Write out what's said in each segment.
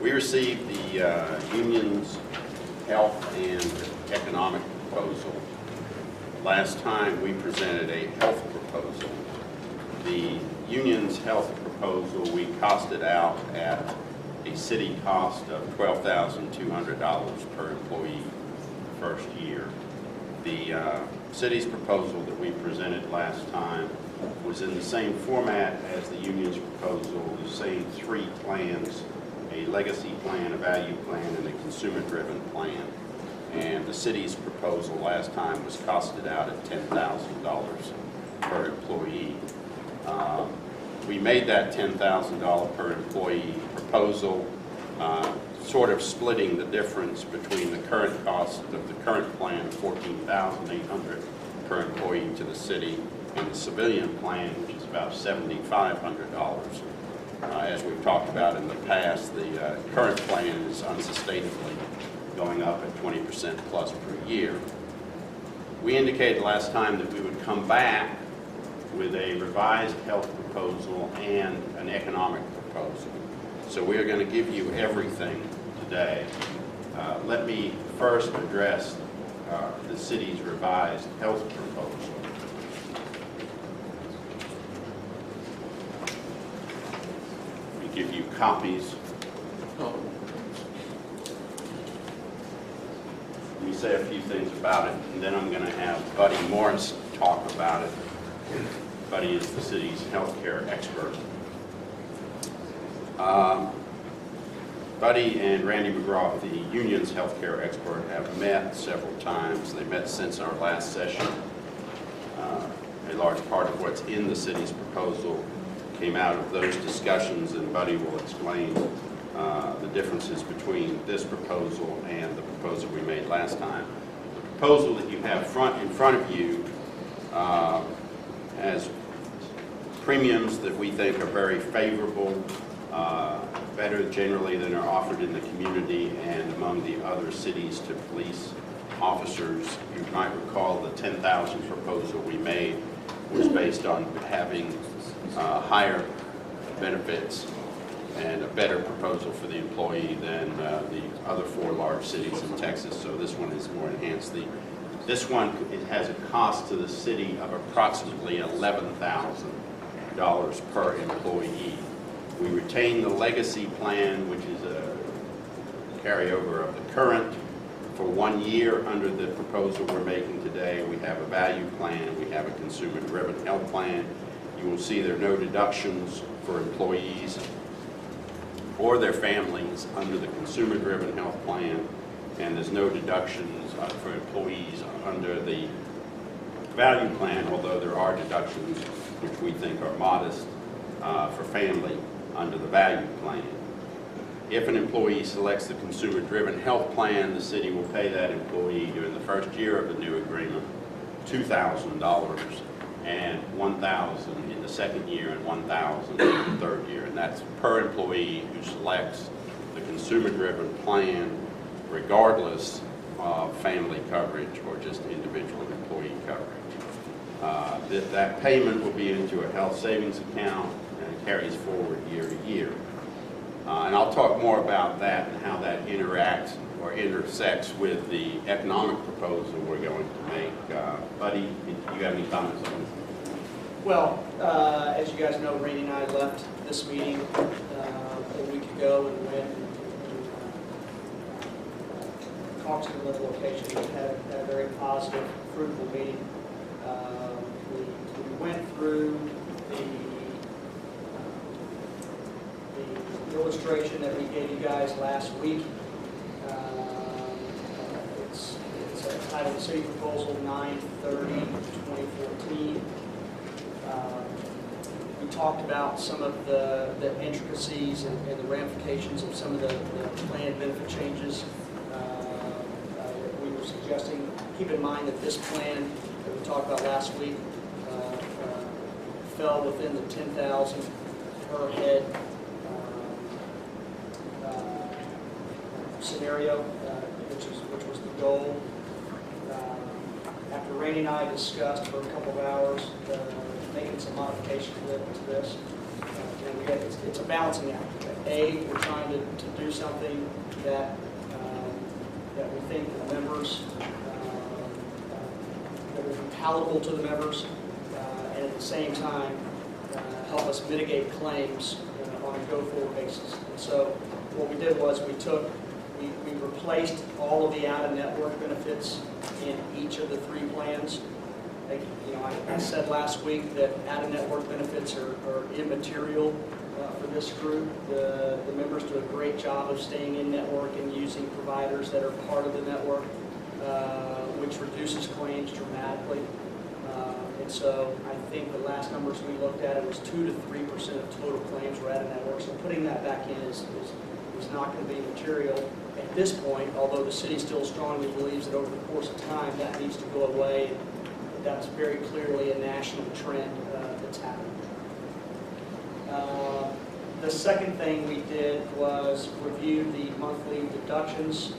We received the union's health and economic proposal. Last time we presented a health proposal. The union's health proposal, we costed out at a city cost of $12,200 per employee the first year. The city's proposal that we presented last time was in the same format as the union's proposal, the same three plans, a legacy plan, a value plan, and a consumer-driven plan. And the city's proposal last time was costed out at $10,000 per employee. We made that $10,000 per employee proposal, sort of splitting the difference between the current cost of the current plan of $14,800 per employee to the city and the civilian plan, which is about $7,500. As we've talked about in the past, the current plan is unsustainably going up at 20% plus per year. We indicated last time that we would come back with a revised health proposal and an economic proposal. So we are going to give you everything today. Let me first address the city's revised health proposal. Let me give you copies. Let me say a few things about it, and then I'm going to have Buddy Morris talk about it. Buddy is the city's healthcare expert. Buddy and Randy McGraw, the union's healthcare expert, have met several times. They met since our last session. A large part of what's in the city's proposal came out of those discussions, and Buddy will explain the differences between this proposal and the proposal we made last time. The proposal that you have in front of you has premiums that we think are very favorable, better generally than are offered in the community and among the other cities to police officers. You might recall the 10,000 proposal we made was based on having higher benefits and a better proposal for the employee than the other four large cities in Texas. So this one is more enhanced. This one, it has a cost to the city of approximately $11,000 per employee. We retain the legacy plan, which is a carryover of the current, for 1 year under the proposal we're making today. We have a value plan, we have a consumer-driven health plan. You will see there are no deductions for employees or their families under the consumer-driven health plan, and there's no deductions for employees under the value plan, although there are deductions which we think are modest for family under the value plan. If an employee selects the consumer-driven health plan, the city will pay that employee during the first year of the new agreement $2,000 and $1,000 in the second year and $1,000 in the third year. And that's per employee who selects the consumer-driven plan regardless of family coverage or just individual employee coverage. That payment will be into a health savings account and it carries forward year to year. And I'll talk more about that and how that interacts or intersects with the economic proposal we're going to make. Buddy, do you have any comments on this? Well, as you guys know, Randy and I left this meeting a week ago and went and talked to another location. We had a very positive, fruitful meeting. We went through the illustration that we gave you guys last week. It's titled City Proposal 9/30/2014. We talked about some of the intricacies and the ramifications of some of the planned benefit changes that we were suggesting. Keep in mind that this plan that we talked about last week fell within the $10,000 per head scenario, which was the goal. After Randy and I discussed for a couple of hours making some modifications to this, and we again, it's a balancing act. A, we're trying to do something that that we think the members, that will be palatable to the members, and at the same time help us mitigate claims on a go-forward basis. And so what we did was we replaced all of the out-of-network benefits in each of the 3 plans. Like, you know, I said last week that out-of-network benefits are immaterial for this group. The members do a great job of staying in network and using providers that are part of the network, which reduces claims dramatically. And so I think the last numbers we looked at, it was 2 to 3% of total claims were out-of-network. So putting that back in is not going to be material at this point, although the city still strongly believes that over the course of time that needs to go away. That's very clearly a national trend that's happening. The second thing we did was review the monthly deductions,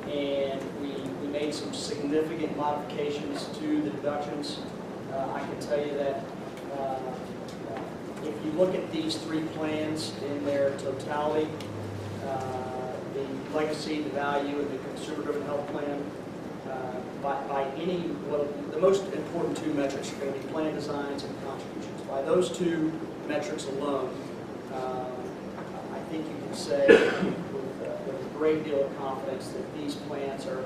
and we made some significant modifications to the deductions. I can tell you that if you look at these 3 plans in their totality, the legacy, the value, and the consumer-driven health plan, by any, well, the most important 2 metrics are going to be plan designs and contributions. By those 2 metrics alone, I think you can say with a great deal of confidence that these plans are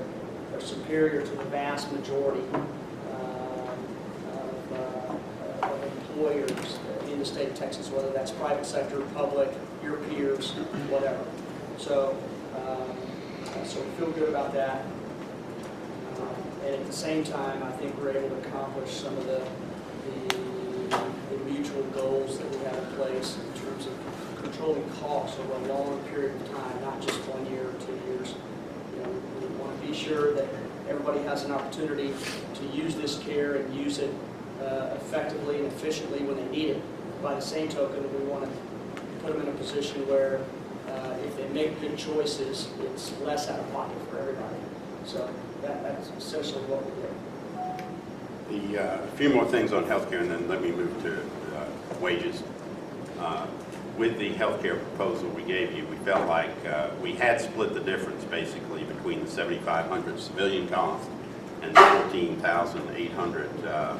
superior to the vast majority of employers in the state of Texas, whether that's private sector, public, your peers, whatever. So, so we feel good about that. And at the same time, I think we're able to accomplish some of the mutual goals that we have in place in terms of controlling costs over a long period of time, not just 1 year or 2 years. You know, we want to be sure that everybody has an opportunity to use this care and use it effectively and efficiently when they need it. By the same token, we want to put them in a position where if they make good choices, it's less out of pocket for everybody. So that's essentially what we did. A few more things on healthcare, and then let me move to wages. With the healthcare proposal we gave you, we felt like we had split the difference basically between the $7,500 civilian cost and the $14,800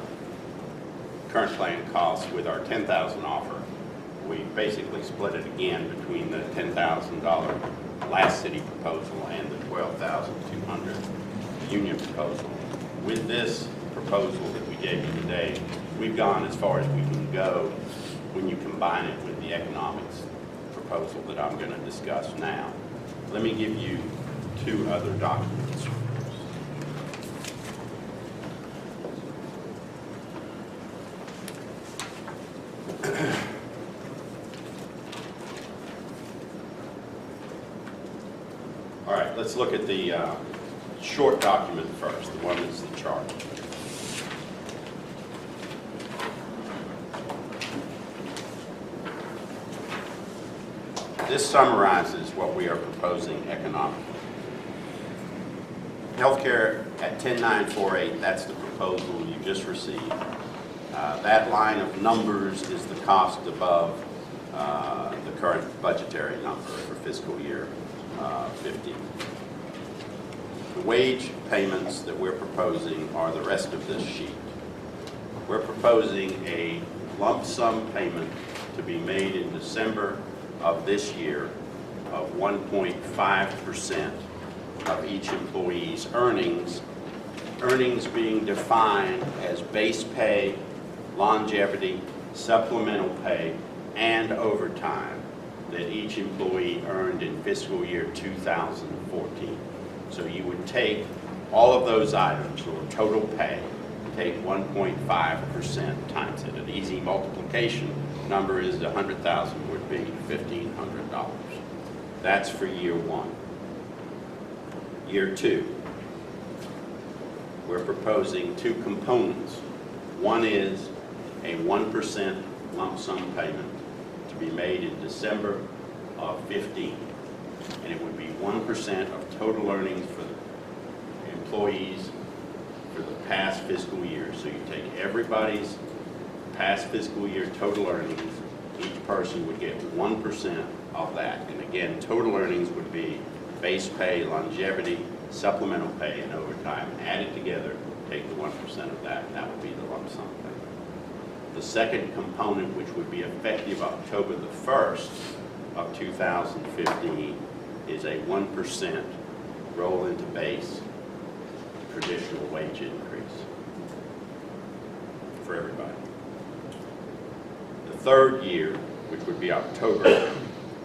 current plan costs with our $10,000 offer. We basically split it again between the $10,000 last city proposal and the $12,200 union proposal. With this proposal that we gave you today, we've gone as far as we can go when you combine it with the economics proposal that I'm going to discuss now. Let me give you 2 other documents. All right, let's look at the short document first, the one that's the chart. This summarizes what we are proposing economically. Healthcare at 10948, that's the proposal you just received. That line of numbers is the cost above the current budgetary number for fiscal year 15. The wage payments that we're proposing are the rest of this sheet. We're proposing a lump sum payment to be made in December of this year of 1.5% of each employee's earnings, earnings being defined as base pay, longevity, supplemental pay, and overtime that each employee earned in fiscal year 2014. So you would take all of those items, or total pay, take 1.5% times it. An easy multiplication number is 100,000 would be $1,500. That's for year 1. Year 2, we're proposing 2 components. One is a 1% lump sum payment to be made in December of 15. And it would be 1% of total earnings for the employees for the past fiscal year. So you take everybody's past fiscal year total earnings, each person would get 1% of that. And again, total earnings would be base pay, longevity, supplemental pay, and overtime. Added together, take the 1% of that, and that would be the lump sum payment. The second component, which would be effective October the 1st of 2015, is a 1% roll into base traditional wage increase for everybody. The third year, which would be October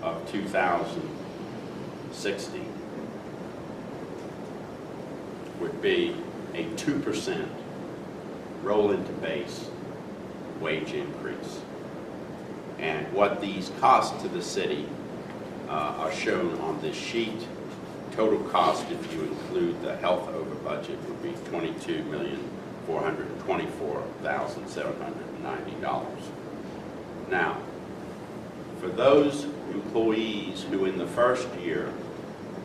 of 2016, would be a 2% roll into base wage increase. And what these cost to the city are shown on this sheet. Total cost, if you include the health over budget, would be $22,424,790. Now, for those employees who in the first year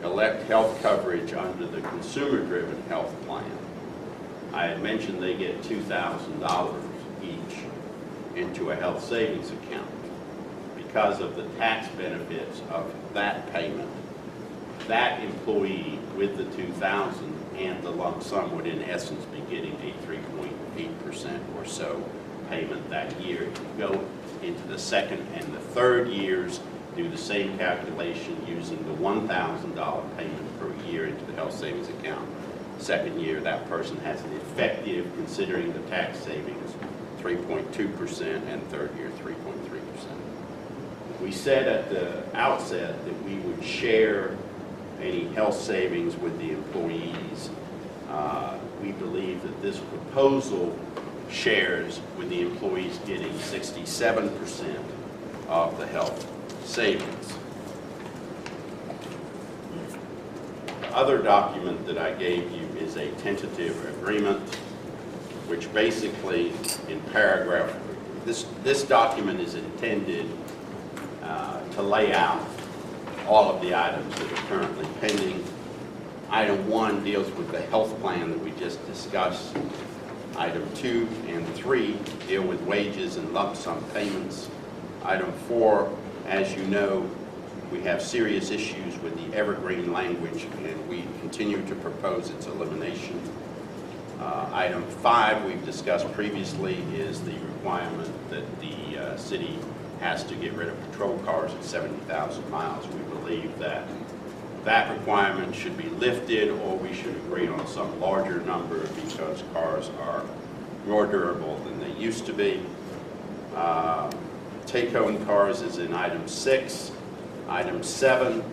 elect health coverage under the consumer-driven health plan, I had mentioned they get $2,000 each into a health savings account. Because of the tax benefits of that payment, that employee with the $2,000 and the lump sum would in essence be getting a 3.8% or so payment that year. If you go into the second and the third years, do the same calculation using the $1,000 payment per year into the health savings account. Second year, that person has an effective, considering the tax savings, 3.2%, and third year, 3.3%. We said at the outset that we would share any health savings with the employees. We believe that this proposal shares with the employees getting 67% of the health savings. The other document that I gave you is a tentative agreement, which basically in paragraph, this document is intended to lay out all of the items that are currently pending. Item 1 deals with the health plan that we just discussed. Item 2 and 3 deal with wages and lump sum payments. Item 4, as you know, we have serious issues with the evergreen language, and we continue to propose its elimination. Item 5 we've discussed previously is the requirement that the city has to get rid of patrol cars at 70,000 miles. We believe that that requirement should be lifted, or we should agree on some larger number because cars are more durable than they used to be. Take-home cars is in item 6. Item 7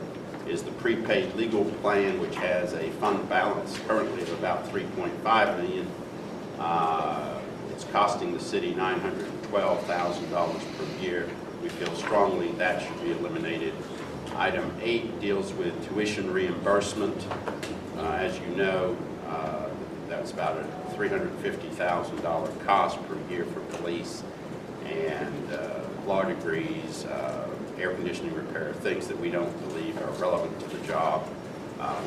is the prepaid legal plan, which has a fund balance currently of about $3.5 million. It's costing the city $912,000 per year. We feel strongly that should be eliminated. Item 8 deals with tuition reimbursement. As you know, that's about a $350,000 cost per year for police and law degrees, air conditioning repair, things that we don't believe are relevant to the job.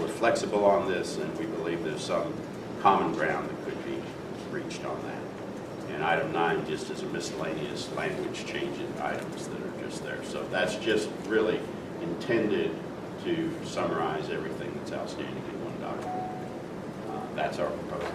We're flexible on this, and we believe there's some common ground that could be reached on that. And item 9 just is a miscellaneous language changing items that are just there. So that's just really intended to summarize everything that's outstanding in one document. That's our proposal.